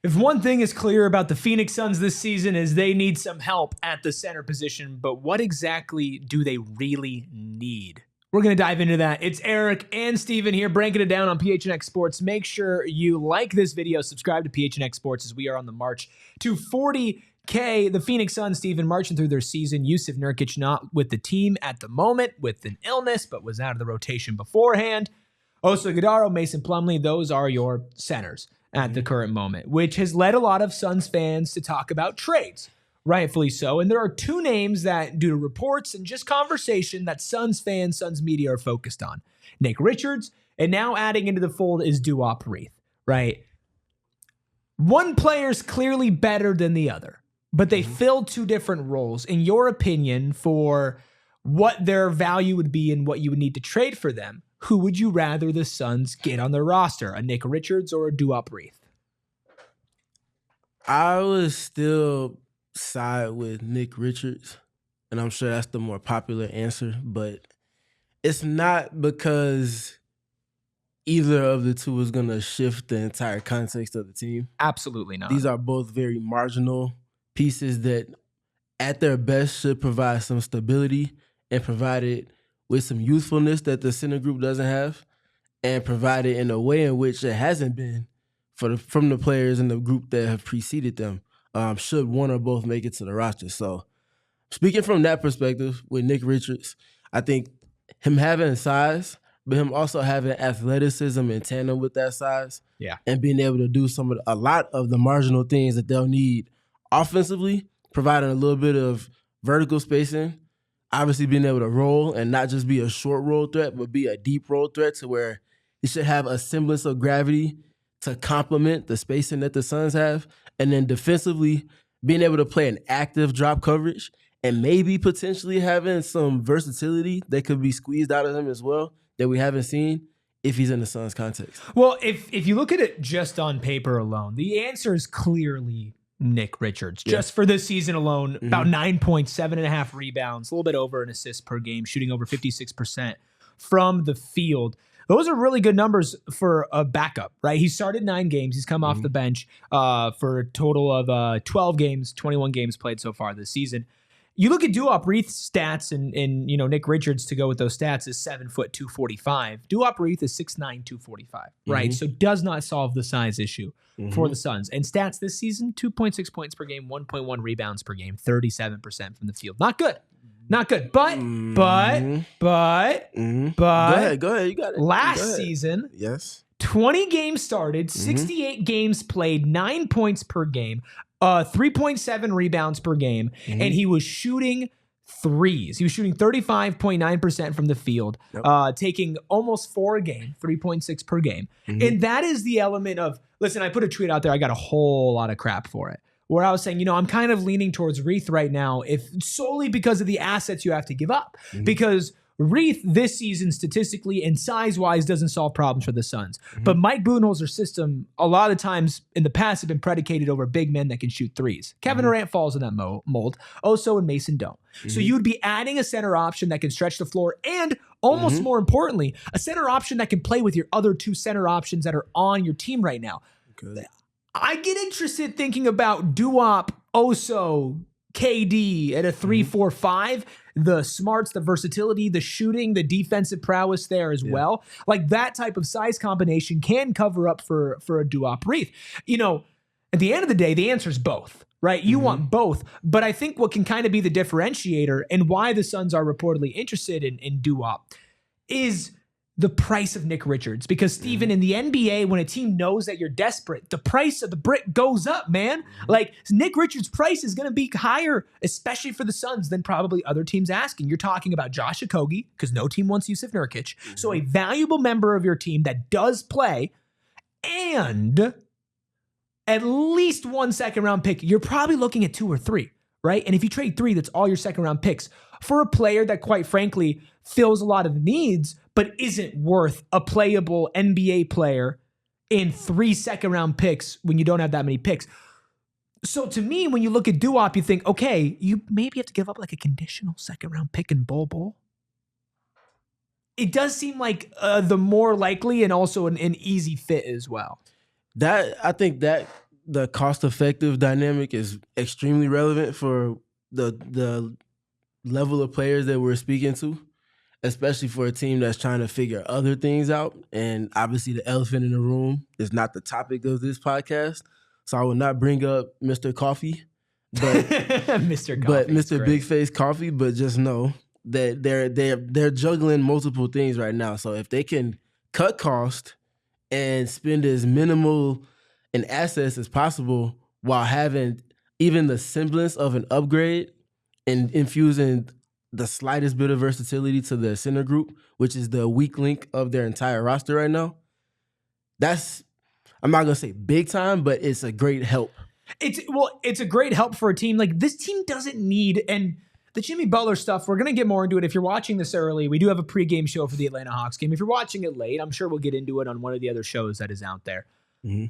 If one thing is clear about the Phoenix Suns this season is they need some help at the center position, but what exactly do they really need? We're going to dive into that. It's Eric and Steven here breaking it down on PHNX Sports. Make sure you like this video, subscribe to PHNX Sports as we are on the march to 40K. The Phoenix Suns, Steven, marching through their season. Yusuf Nurkic not with the team at the moment with an illness, but was out of the rotation beforehand. Oso Ighodaro, Mason Plumlee, those are your centers at the current moment, which has led a lot of Suns fans to talk about trades, rightfully so. And there are two names that, due to reports and just conversation, that Suns fans, Suns media are focused on. Nick Richards, and now adding into the fold is Duop Reath, right? One player's clearly better than the other, but they fill two different roles. In your opinion, for what their value would be and what you would need to trade for them, who would you rather the Suns get on their roster, a Nick Richards or a Duop Reath? I would still side with Nick Richards, and I'm sure that's the more popular answer, but it's not because either of the two is going to shift the entire context of the team. Absolutely not. These are both very marginal pieces that at their best should provide some stability and provide it with some youthfulness that the center group doesn't have, and provide it in a way in which it hasn't been from the players in the group that have preceded them, should one or both make it to the roster. So speaking from that perspective with Nick Richards, I think him having size, but him also having athleticism in tandem with that size, and being able to do a lot of the marginal things that they'll need offensively, providing a little bit of vertical spacing, obviously being able to roll and not just be a short roll threat, but be a deep roll threat to where he should have a semblance of gravity to complement the spacing that the Suns have. And then defensively, being able to play an active drop coverage and maybe potentially having some versatility that could be squeezed out of him as well that we haven't seen if he's in the Suns context. Well, if you look at it just on paper alone, the answer is clearly Nick Richards. Just for this season alone, about 9 points, 7.5 rebounds, a little bit over an assist per game, shooting over 56% from the field. Those are really good numbers for a backup, right? He started 9 games. He's come off the bench for a total of 12 games, 21 games played so far this season. You look at Duop Reath's stats, and Nick Richards, to go with those stats, is 7 foot 245. Duop Reath is 6'9", 245, right? So does not solve the size issue for the Suns. And stats this season, 2.6 points per game, 1.1 rebounds per game, 37% from the field. Not good. Not good. But Go ahead, you got it. Last season, 20 games started, 68 games played, 9 points per game, 3.7 rebounds per game, and he was shooting threes. He was shooting 35.9% from the field, taking almost 4 a game, 3.6 per game. And that is the element of, listen, I put a tweet out there, I got a whole lot of crap for it, where I was saying, I'm kind of leaning towards Reath right now, if solely because of the assets you have to give up. Because Reath this season, statistically and size-wise, doesn't solve problems for the Suns. But Mike Budenholzer's system, a lot of times in the past, have been predicated over big men that can shoot threes. Kevin Durant falls in that mold. Oso and Mason don't. So you would be adding a center option that can stretch the floor, and almost more importantly, a center option that can play with your other 2 center options that are on your team right now. I get interested thinking about Duop, Oso, KD at a 3-4-5. The smarts, the versatility, the shooting, the defensive prowess there as well. Like that type of size combination can cover up for a Duop Reath. At the end of the day, the answer is both, right? You want both. But I think what can kind of be the differentiator and why the Suns are reportedly interested in Duop is the price of Nick Richards. Because, Steven, in the NBA, when a team knows that you're desperate, the price of the brick goes up, man. Like, Nick Richards' price is going to be higher, especially for the Suns, than probably other teams asking. You're talking about Josh Okogie, because no team wants Yusuf Nurkic. So a valuable member of your team that does play, and at least 1 second-round pick. You're probably looking at 2 or 3, right? And if you trade 3, that's all your second-round picks. For a player that, quite frankly, fills a lot of needs, but isn't worth a playable NBA player in 3 second-round picks when you don't have that many picks. So to me, when you look at Duop, you think, okay, you maybe have to give up like a conditional second-round pick in Bol. It does seem like the more likely and also an easy fit as well. I think that the cost-effective dynamic is extremely relevant for the level of players that we're speaking to, especially for a team that's trying to figure other things out. And obviously the elephant in the room is not the topic of this podcast, so I will not bring up Mr. Coffee, but Mr. Big Face Coffee. But just know that they're juggling multiple things right now. So if they can cut cost and spend as minimal in assets as possible while having even the semblance of an upgrade and infusing the slightest bit of versatility to their center group, which is the weak link of their entire roster right now, that's, I'm not going to say big time, but it's a great help. It's a great help for a team. Like, this team doesn't need, and the Jimmy Butler stuff, we're going to get more into it. If you're watching this early, we do have a pregame show for the Atlanta Hawks game. If you're watching it late, I'm sure we'll get into it on one of the other shows that is out there. Mm-hmm.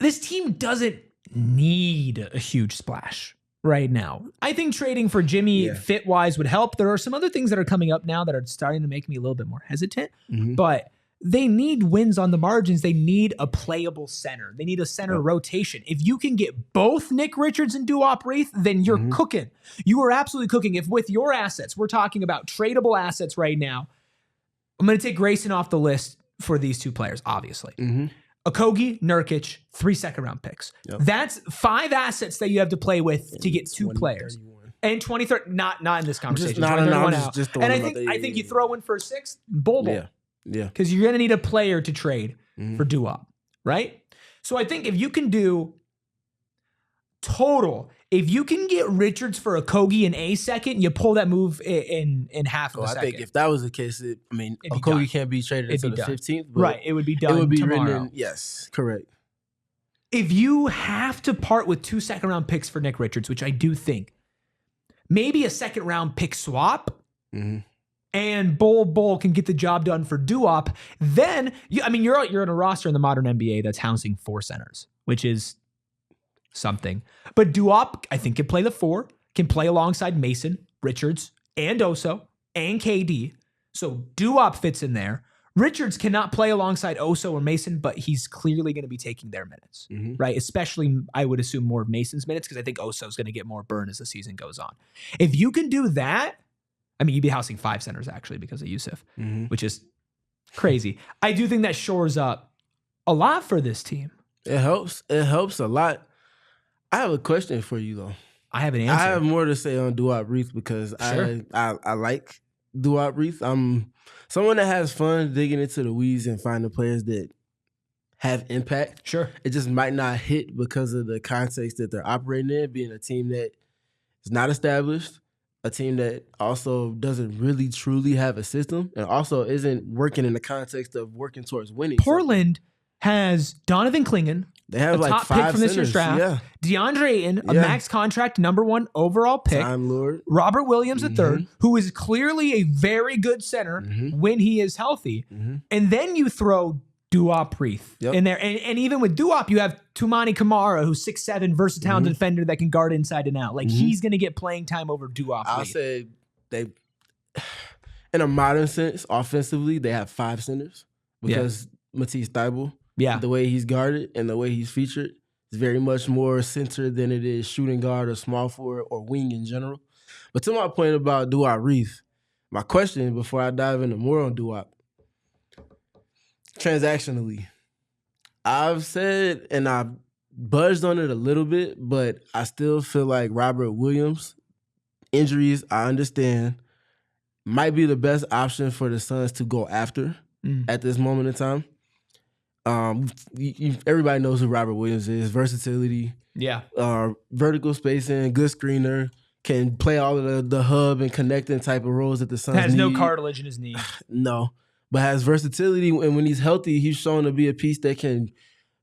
This team doesn't need a huge splash right now. I think trading for Jimmy fit-wise would help. There are some other things that are coming up now that are starting to make me a little bit more hesitant, but they need wins on the margins. They need a playable center. They need a center rotation. If you can get both Nick Richards and Duop Reath, then you're cooking. You are absolutely cooking. If with your assets, we're talking about tradable assets right now, I'm going to take Grayson off the list for these two players, obviously. Okogie, Nurkic, 3 second-round picks. That's 5 assets that you have to play with to get 2 players. 31. And 23rd, not in this conversation. Just and I think you throw in for a 6th, Bull. Yeah. Because you're going to need a player to trade for Duop, right? So I think if you can do total, if you can get Richards for Okogie in a second, you pull that move in half of a second. I think if that was the case, Okogie can't be traded until the 15th. Right, it would be done. It would be tomorrow. Written in, yes, correct. If you have to part with 2 second-round picks for Nick Richards, which I do think, maybe a second-round pick swap, and Bull can get the job done for Duop, then you're in a roster in the modern NBA that's housing 4 centers, which is something. But Duop, I think, can play the 4, can play alongside Mason, Richards, and Oso, and KD. So Duop fits in there. Richards cannot play alongside Oso or Mason, but he's clearly going to be taking their minutes, right? Especially, I would assume, more of Mason's minutes, because I think Oso's going to get more burn as the season goes on. If you can do that, you'd be housing 5 centers, actually, because of Yusuf, which is crazy. I do think that shores up a lot for this team. It helps. It helps a lot. I have a question for you, though. I have an answer. I have more to say on Duop Reath because I like Duop Reath. I'm someone that has fun digging into the weeds and finding players that have impact. Sure. It just might not hit because of the context that they're operating in, being a team that is not established, a team that also doesn't really truly have a system, and also isn't working in the context of working towards winning. Portland has Donovan Clingan, they have a top pick from this year's draft. DeAndre Ayton, a max contract #1 overall pick. Time Lord. Robert Williams III, who is clearly a very good center when he is healthy. And then you throw Duop Reath in there. And even with Duop, you have Toumani Camara, who's 6'7", versatile defender that can guard inside and out. Like, he's going to get playing time over Duop Reath. I'll say they, in a modern sense, offensively, they have 5 centers because Matisse Thybulle, the way he's guarded and the way he's featured is very much more center than it is shooting guard or small forward or wing in general. But to my point about Duop Reath, my question before I dive into more on Duop, transactionally, I've said and I've buzzed on it a little bit, but I still feel like Robert Williams, injuries, I understand, might be the best option for the Suns to go after at this moment in time. Everybody knows who Robert Williams is. Versatility, vertical spacing, good screener, can play all of the hub and connecting type of roles that the Suns has need. No cartilage in his knee. No, but has versatility, and when he's healthy, he's shown to be a piece that can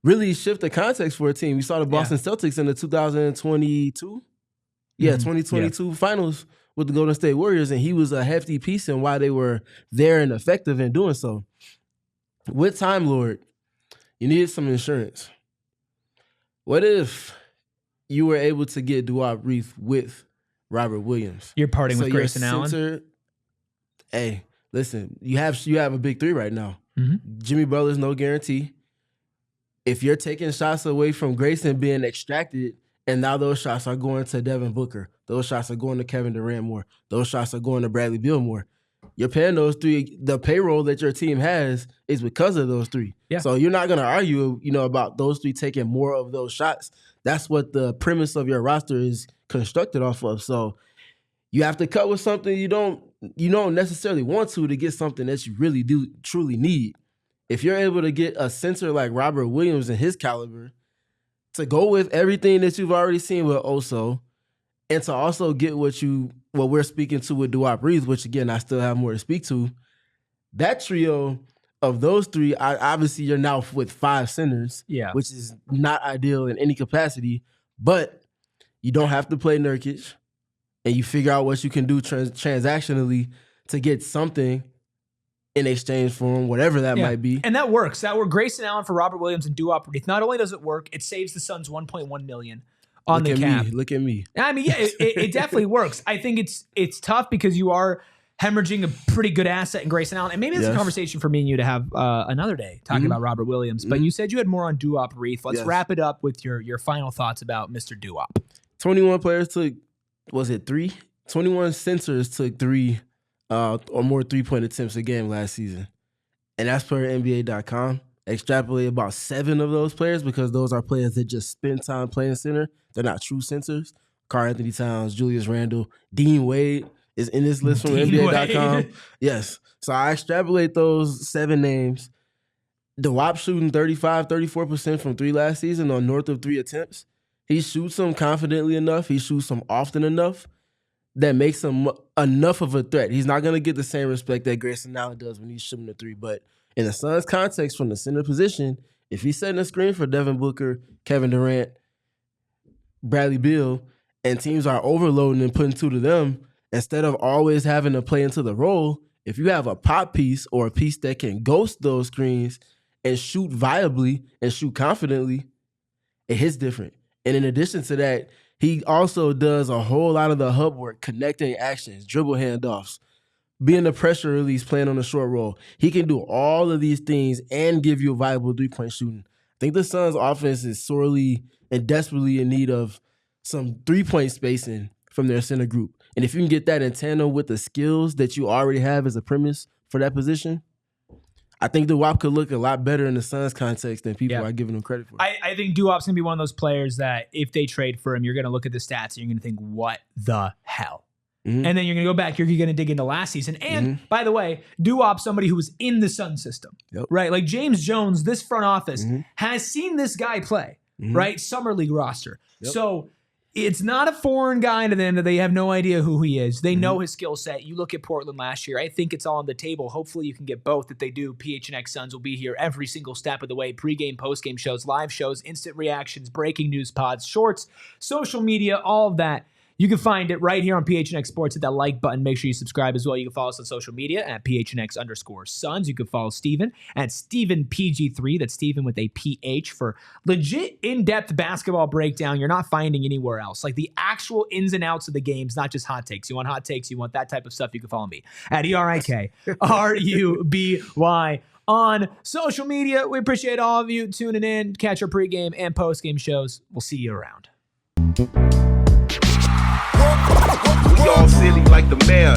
really shift the context for a team. We saw the Boston Celtics in the 2022 finals with the Golden State Warriors, and he was a hefty piece in why they were there and effective in doing so. With Time Lord, you needed some insurance. What if you were able to get Duop Reath with Robert Williams? You're parting with Grayson Allen? Hey, listen, you have a big 3 right now. Jimmy Butler's no guarantee. if you're taking shots away from Grayson being extracted, and now those shots are going to Devin Booker, those shots are going to Kevin Durant more, those shots are going to Bradley Beal more. You're paying those three. The payroll that your team has is because of those three. Yeah. So you're not going to argue, about those three taking more of those shots. That's what the premise of your roster is constructed off of. So you have to cut with something you don't necessarily want to get something that you really do truly need. If you're able to get a center like Robert Williams and his caliber to go with everything that you've already seen with Oso, and to also get what we're speaking to with Duop Reath, which again I still have more to speak to, that trio of those three, obviously you're now with 5 centers, which is not ideal in any capacity, but you don't have to play Nurkic, and you figure out what you can do transactionally to get something in exchange for him, whatever that might be. And that works. That worked. Grayson Allen for Robert Williams and Duop Reath. Not only does it work, it saves the Suns $1.1 million on the cap. Look at me. I mean, yeah, it definitely works. I think it's tough because you are hemorrhaging a pretty good asset in Grayson Allen. And maybe it's a conversation for me and you to have another day talking about Robert Williams. But you said you had more on Duop Reath. Let's wrap it up with your final thoughts about Mr. Duop. 21 players took, was it 3? 21 centers took 3 or more 3-point attempts a game last season. And that's per NBA.com. Extrapolate about 7 of those players because those are players that just spend time playing center. They're not true centers. Karl-Anthony Towns, Julius Randle, Dean Wade is in this list from NBA.com. Yes. So I extrapolate those 7 names. Duop shooting 34% from 3 last season on north of 3 attempts. He shoots them confidently enough. He shoots them often enough that makes him enough of a threat. He's not going to get the same respect that Grayson Allen does when he's shooting the 3. But in the Suns' context, from the center position, if he's setting a screen for Devin Booker, Kevin Durant, Bradley Beal, and teams are overloading and putting 2 to them, instead of always having to play into the role, if you have a pop piece or a piece that can ghost those screens and shoot viably and shoot confidently, it hits different. And in addition to that, he also does a whole lot of the hub work, connecting actions, dribble handoffs, being the pressure release, playing on the short roll. He can do all of these things and give you a viable 3-point shooting. I think the Suns' offense is sorely and desperately in need of some 3-point spacing from their center group. And if you can get that in tandem with the skills that you already have as a premise for that position, I think Duop could look a lot better in the Suns context than people are giving him credit for. I think Duop's going to be one of those players that if they trade for him, you're going to look at the stats and you're going to think, what the hell? Mm-hmm. And then you're going to go back, you're going to dig into last season. And by the way, Duop, somebody who was in the Sun system, right? Like James Jones, this front office has seen this guy play, right? Summer League roster. So it's not a foreign guy to them that they have no idea who he is. They know his skill set. You look at Portland last year. I think it's all on the table. Hopefully you can get both. If they do, PHNX Suns will be here every single step of the way. Pre-game, post-game shows, live shows, instant reactions, breaking news pods, shorts, social media, all of that. You can find it right here on PHNX Sports. Hit that like button. Make sure you subscribe as well. You can follow us on social media at PHNX_Suns. You can follow Steven at StevenPG3. That's Steven with a PH for legit in-depth basketball breakdown you're not finding anywhere else. Like the actual ins and outs of the games, not just hot takes. You want hot takes, you want that type of stuff, you can follow me at ERIKRUBY on social media. We appreciate all of you tuning in. Catch our pregame and postgame shows. We'll see you around. We all silly like the mayor.